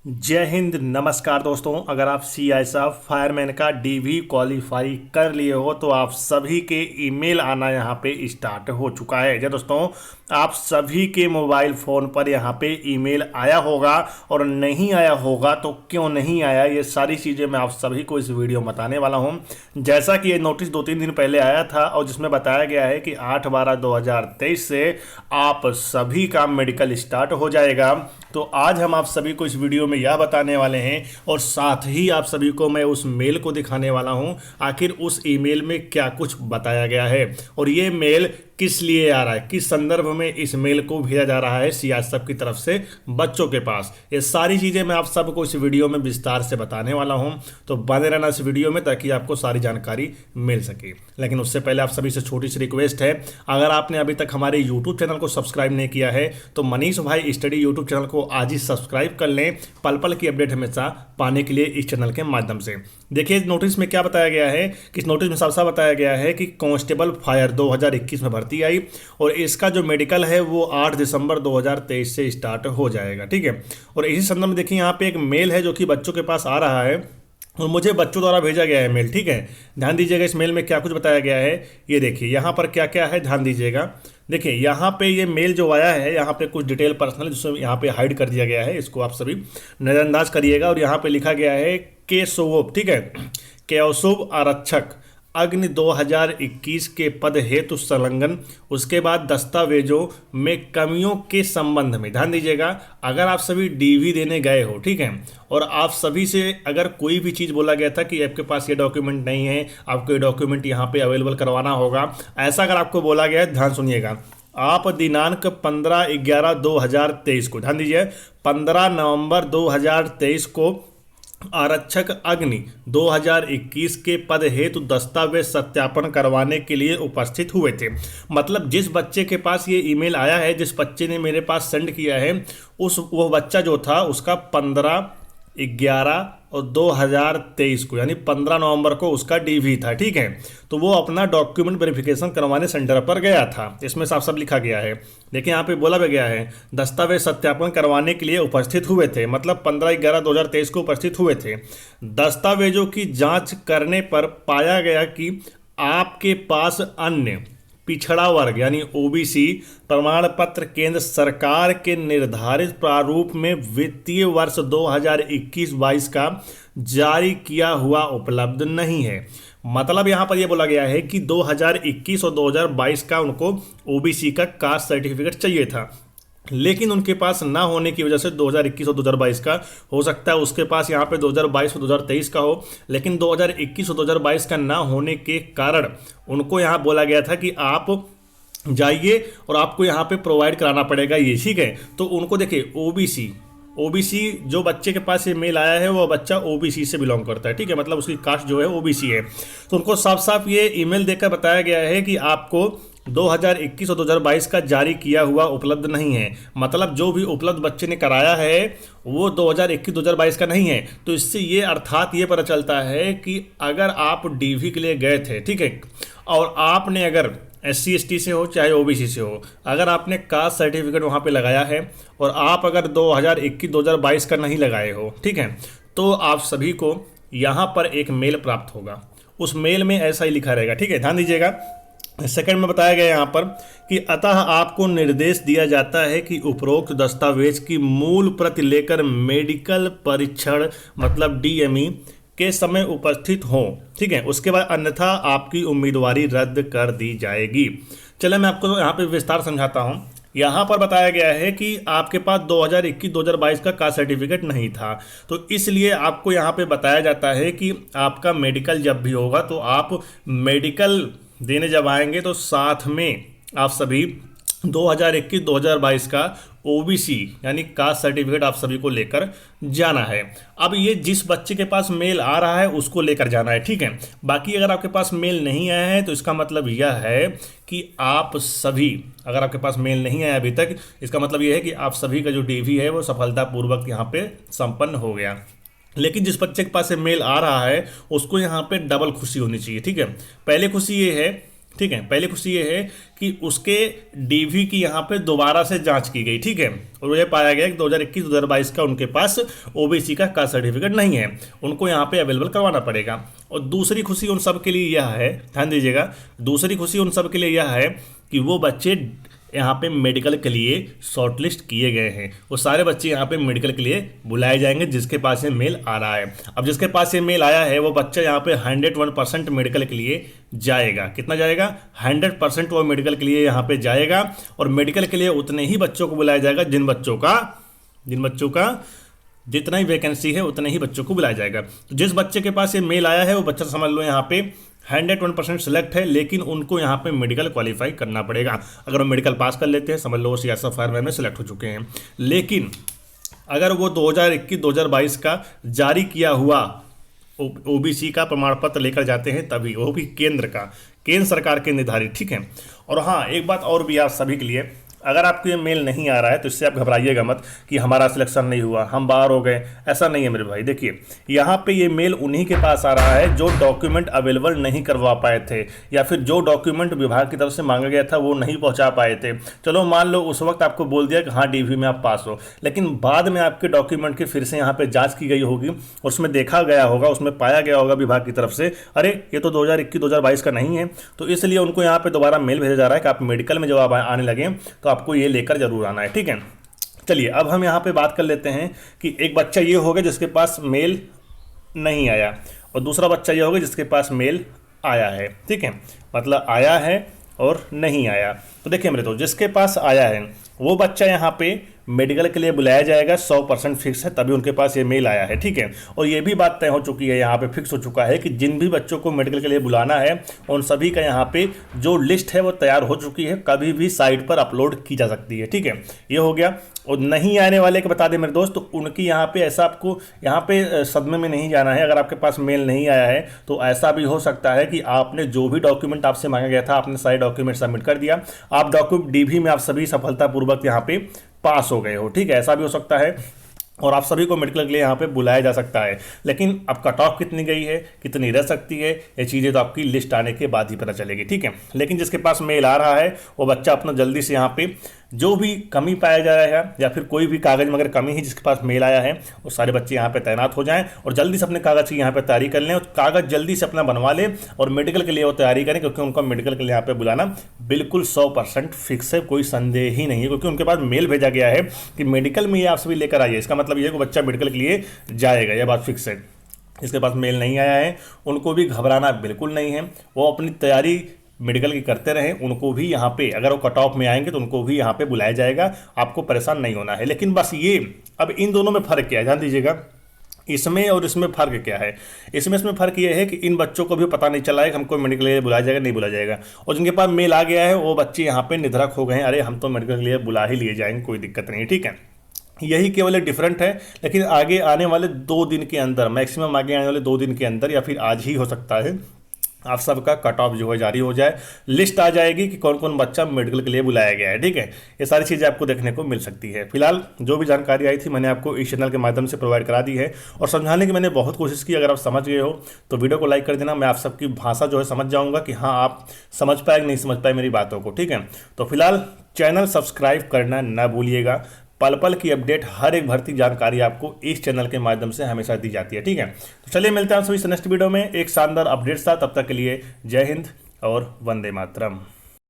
जय हिंद। नमस्कार दोस्तों, अगर आप सीआईएसएफ फायरमैन का डीवी क्वालिफाई कर लिए हो तो आप सभी के ईमेल आना यहाँ पे स्टार्ट हो चुका है। जय दोस्तों, आप सभी के मोबाइल फ़ोन पर यहाँ पे ईमेल आया होगा, और नहीं आया होगा तो क्यों नहीं आया, ये सारी चीज़ें मैं आप सभी को इस वीडियो में बताने वाला हूँ। जैसा कि ये नोटिस 2-3 दिन पहले आया था और जिसमें बताया गया है कि 8/12/2023 से आप सभी का मेडिकल स्टार्ट हो जाएगा। तो आज हम आप सभी को इस वीडियो में यह बताने वाले हैं, और साथ ही आप सभी को मैं उस मेल को दिखाने वाला हूं आखिर उस ईमेल में क्या कुछ बताया गया है, और ये मेल किस लिए आ रहा है, किस संदर्भ में इस मेल को भेजा जा रहा है सीआईएसएफ की तरफ से बच्चों के पास। ये सारी चीज़ें मैं आप सबको इस वीडियो में विस्तार से बताने वाला हूं, तो बने रहना इस वीडियो में ताकि आपको सारी जानकारी मिल सके। लेकिन उससे पहले आप सभी से छोटी सी रिक्वेस्ट है, अगर आपने अभी तक हमारे यूट्यूब चैनल को सब्सक्राइब नहीं किया है तो मनीष भाई स्टडी यूट्यूब चैनल को आज ही सब्सक्राइब कर लें, पल पल की अपडेट हमेशा पाने के लिए इस चैनल के माध्यम से। देखिए इस नोटिस में क्या बताया गया है कि इस नोटिस में साफ साफ बताया गया है कि कांस्टेबल फायर 2021 में भर्ती आई, और इसका जो मेडिकल है वो 8 दिसंबर 2023 से स्टार्ट हो जाएगा। ठीक है, और इसी संदर्भ में देखिए यहाँ पे एक मेल है जो कि बच्चों के पास आ रहा है, और मुझे बच्चों द्वारा भेजा गया है मेल। ठीक है, ध्यान दीजिएगा इस मेल में क्या कुछ बताया गया है। ये देखिए यहाँ पर क्या क्या है, ध्यान दीजिएगा। देखिए यहाँ पे ये मेल जो आया है, यहाँ पे कुछ डिटेल पर्सनल जिसमें यहाँ पे हाइड कर दिया गया है, इसको आप सभी नज़रअंदाज करिएगा। और यहाँ पे लिखा गया है के सोवोप, ठीक है, केशव आरक्षक अग्नि 2021 के पद हेतु संलग्न। उसके बाद दस्तावेजों में कमियों के संबंध में ध्यान दीजिएगा। अगर आप सभी डीवी देने गए हो, ठीक है, और आप सभी से अगर कोई भी चीज़ बोला गया था कि आपके पास ये डॉक्यूमेंट नहीं है, आपको ये डॉक्यूमेंट यहाँ पे अवेलेबल करवाना होगा, ऐसा अगर आपको बोला गया है, ध्यान सुनिएगा। आप दिनांक 15/11/2023 को, ध्यान दीजिए, 15 नवंबर 2023 को आरक्षक अग्नि 2021 के पद हेतु दस्तावेज सत्यापन करवाने के लिए उपस्थित हुए थे। मतलब जिस बच्चे के पास ये ईमेल आया है, जिस बच्चे ने मेरे पास सेंड किया है, वो बच्चा जो था उसका 15/11/2023 को, यानी 15 नवंबर को उसका डीवी था। ठीक है, तो वो अपना डॉक्यूमेंट वेरिफिकेशन करवाने सेंटर पर गया था। इसमें साफ साफ लिखा गया है, देखिए यहाँ पे बोला भी गया है दस्तावेज सत्यापन करवाने के लिए उपस्थित हुए थे, मतलब 15/11/2023 को उपस्थित हुए थे। दस्तावेजों की जांच करने पर पाया गया कि आपके पास अन्य पिछड़ा वर्ग यानी ओबीसी प्रमाण पत्र केंद्र सरकार के निर्धारित प्रारूप में वित्तीय वर्ष 2021-22 का जारी किया हुआ उपलब्ध नहीं है। मतलब यहाँ पर यह बोला गया है कि 2021 और 2022 का उनको ओबीसी का कास्ट सर्टिफिकेट चाहिए था, लेकिन उनके पास ना होने की वजह से 2021 और 2022 का हो सकता है उसके पास यहाँ पे 2022 और 2023 का हो, लेकिन 2021 और 2022 का ना होने के कारण उनको यहाँ बोला गया था कि आप जाइए और आपको यहाँ पे प्रोवाइड कराना पड़ेगा ये। ठीक है, तो उनको देखिए ओबीसी जो बच्चे के पास ये मेल आया है वो बच्चा ओबीसी से बिलोंग करता है। ठीक है, मतलब उसकी कास्ट जो है ओबीसी है, तो उनको साफ साफ ये ईमेल देकर बताया गया है कि आपको 2021 और 2022 का जारी किया हुआ उपलब्ध नहीं है। मतलब जो भी उपलब्ध बच्चे ने कराया है वो 2021-2022 का नहीं है। तो इससे ये अर्थात ये पता चलता है कि अगर आप डीवी के लिए गए थे, ठीक है, और आपने अगर SC ST से हो चाहे ओबीसी से हो, अगर आपने कास्ट सर्टिफिकेट वहाँ पे लगाया है और आप अगर 2021-2022 का नहीं लगाए हो, ठीक है, तो आप सभी को यहाँ पर एक मेल प्राप्त होगा। उस मेल में ऐसा ही लिखा रहेगा। ठीक है, ध्यान दीजिएगा। सेकंड में बताया गया यहाँ पर कि अतः आपको निर्देश दिया जाता है कि उपरोक्त दस्तावेज की मूल प्रति लेकर मेडिकल परीक्षण मतलब डीएमई के समय उपस्थित हों। ठीक है, उसके बाद अन्यथा आपकी उम्मीदवारी रद्द कर दी जाएगी। चलिए मैं आपको यहाँ पे विस्तार समझाता हूँ। यहाँ पर बताया गया है कि आपके पास 2021-2022 का कास्ट सर्टिफिकेट नहीं था, तो इसलिए आपको यहाँ पे बताया जाता है कि आपका मेडिकल जब भी होगा तो आप मेडिकल देने जब आएंगे तो साथ में आप सभी 2021-2022 का ओबीसी यानी कास्ट सर्टिफिकेट आप सभी को लेकर जाना है। अब ये जिस बच्चे के पास मेल आ रहा है उसको लेकर जाना है। ठीक है, बाकी अगर आपके पास मेल नहीं आया है तो इसका मतलब यह है कि आप सभी, अगर आपके पास मेल नहीं आया अभी तक, इसका मतलब यह है कि आप सभी का जो डीवी है वो सफलतापूर्वक यहाँ पे संपन्न हो गया। लेकिन जिस बच्चे के पास मेल आ रहा है उसको यहाँ पे डबल खुशी होनी चाहिए। ठीक है, पहले खुशी ये है ठीक है। पहली खुशी ये है कि उसके डीवी की यहाँ पे दोबारा से जांच की गई, ठीक है, और ये पाया गया कि 2021-2022 का उनके पास ओबीसी का कास्ट सर्टिफिकेट नहीं है, उनको यहाँ पे अवेलेबल करवाना पड़ेगा। और दूसरी खुशी उन सब के लिए यह है, ध्यान दीजिएगा, दूसरी खुशी उन सब के लिए यह है कि वो बच्चे यहाँ पे मेडिकल के लिए शॉर्टलिस्ट किए गए हैं। वो सारे बच्चे यहाँ पे मेडिकल के लिए बुलाए जाएंगे जिसके पास ये मेल आ रहा है। अब जिसके पास ये मेल आया है वो बच्चा यहाँ पे 101% मेडिकल के लिए जाएगा। कितना जाएगा? 100% वो मेडिकल के लिए यहाँ पे जाएगा। और मेडिकल के लिए उतने ही बच्चों को बुलाया जाएगा जिन बच्चों का जितना ही वैकेंसी है उतने ही बच्चों को बुलाया जाएगा। तो जिस बच्चे के पास ये मेल आया है वो बच्चा समझ लो यहाँ पे 101% सिलेक्ट है, लेकिन उनको यहाँ पे मेडिकल क्वालिफाई करना पड़ेगा। अगर वो मेडिकल पास कर लेते हैं समझ लो वो सीएसएफ फायरमैन में सिलेक्ट हो चुके हैं। लेकिन अगर वो 2021-2022 का जारी किया हुआ ओबीसी का प्रमाण पत्र लेकर जाते हैं तभी, वो भी केंद्र सरकार के निर्धारित, ठीक है। और हाँ, एक बात और भी आप सभी के लिए, अगर आपको ये मेल नहीं आ रहा है तो इससे आप घबराइएगा मत कि हमारा सिलेक्शन नहीं हुआ, हम बाहर हो गए, ऐसा नहीं है मेरे भाई। देखिए यहाँ पे ये मेल उन्हीं के पास आ रहा है जो डॉक्यूमेंट अवेलेबल नहीं करवा पाए थे या फिर जो डॉक्यूमेंट विभाग की तरफ से मांगा गया था वो नहीं पहुंचा पाए थे। चलो मान लो उस वक्त आपको बोल दिया कि हाँ डीवी में आप पास हो, लेकिन बाद में आपके डॉक्यूमेंट की फिर से यहाँ पे जाँच की गई होगी, उसमें देखा गया होगा, उसमें पाया गया होगा विभाग की तरफ से अरे ये तो 2021-2022 का नहीं है, तो इसलिए उनको यहाँ पे दोबारा मेल भेजा जा रहा है कि आप मेडिकल में जब आप आने लगे तो आपको ये लेकर जरूर आना है, ठीक है। चलिए अब हम यहाँ पे बात कर लेते हैं कि एक बच्चा ये हो गया जिसके पास मेल नहीं आया और दूसरा बच्चा ये हो गया जिसके पास मेल आया है, ठीक है, मतलब आया है और नहीं आया। तो देखिए मेरे तो जिसके पास आया है वो बच्चा यहाँ पे मेडिकल के लिए बुलाया जाएगा, 100% फिक्स है, तभी उनके पास ये मेल आया है, ठीक है। और ये भी बात तय हो चुकी है, यहाँ पे फिक्स हो चुका है कि जिन भी बच्चों को मेडिकल के लिए बुलाना है उन सभी का यहाँ पे जो लिस्ट है वो तैयार हो चुकी है, कभी भी साइट पर अपलोड की जा सकती है, ठीक है। ये हो गया। और नहीं आने वाले के बता दें मेरे दोस्त, तो उनकी यहाँ पे ऐसा आपको यहाँ पे सदमे में नहीं जाना है। अगर आपके पास मेल नहीं आया है तो ऐसा भी हो सकता है कि आपने जो भी डॉक्यूमेंट आपसे मांगा गया था आपने सारे डॉक्यूमेंट सबमिट कर दिया, आप डॉक्यूमेंट डीवी में आप सभी सफलतापूर्वक यहाँ पे पास हो गए हो, ठीक है, ऐसा भी हो सकता है। और आप सभी को मेडिकल के लिए यहाँ पे बुलाया जा सकता है, लेकिन अब कट ऑफ कितनी गई है, कितनी रह सकती है, ये चीज़ें तो आपकी लिस्ट आने के बाद ही पता चलेगी, ठीक है। लेकिन जिसके पास मेल आ रहा है वो बच्चा अपना जल्दी से यहाँ पे जो भी कमी पाया जाएगा या फिर कोई भी कागज में अगर कमी है जिसके पास मेल आया है वो सारे बच्चे यहाँ पे तैनात हो जाएं और जल्दी से अपने कागज की यहाँ पे तैयारी कर लें और कागज जल्दी से अपना बनवा लें और मेडिकल के लिए वो तैयारी करें, क्योंकि उनको मेडिकल के लिए यहाँ पे बुलाना बिल्कुल 100% फिक्स है, कोई संदेह ही नहीं है, क्योंकि उनके पास मेल भेजा गया है कि मेडिकल में ये आप सभी लेकर आइए। इसका मतलब ये है कि बच्चा मेडिकल के लिए जाएगा, यह बात फिक्स है। जिसके पास मेल नहीं आया है उनको भी घबराना बिल्कुल नहीं है, वो अपनी तैयारी मेडिकल की करते रहें, उनको भी यहाँ पे अगर वो कट ऑफ में आएंगे तो उनको भी यहाँ पे बुलाया जाएगा, आपको परेशान नहीं होना है। लेकिन बस ये अब इन दोनों में फ़र्क क्या है ध्यान दीजिएगा, इसमें और इसमें फ़र्क क्या है। इसमें फ़र्क ये है कि इन बच्चों को भी पता नहीं चला है कि हमको मेडिकल के लिए बुलाया जाएगा नहीं बुलाया जाएगा, और जिनके पास मेल आ गया है वो बच्चे यहाँ पे निधड़क हो गए हैं, अरे हम तो मेडिकल के लिए बुला ही लिए जाएंगे, कोई दिक्कत नहीं, ठीक है। यही केवल डिफरेंट है, लेकिन आगे आने वाले 2 दिन के अंदर, मैक्सिमम आगे आने वाले 2 दिन के अंदर या फिर आज ही हो सकता है, आप सबका कट ऑफ जो है जारी हो जाए, लिस्ट आ जाएगी कि कौन कौन बच्चा मेडिकल के लिए बुलाया गया है, ठीक है। ये सारी चीज़ें आपको देखने को मिल सकती है। फिलहाल जो भी जानकारी आई थी मैंने आपको इस चैनल के माध्यम से प्रोवाइड करा दी है और समझाने की मैंने बहुत कोशिश की। अगर आप समझ गए हो तो वीडियो को लाइक कर देना, मैं आप सबकी भाषा जो है समझ जाऊँगा कि हाँ आप समझ पाए कि नहीं समझ पाए मेरी बातों को, ठीक है। तो फिलहाल चैनल सब्सक्राइब करना ना भूलिएगा, पल पल की अपडेट, हर एक भर्ती जानकारी आपको इस चैनल के माध्यम से हमेशा दी जाती है, ठीक है। तो चलिए मिलते हैं सभी नेक्स्ट वीडियो में एक शानदार अपडेट साथ, तब तक के लिए जय हिंद और वंदे मातरम।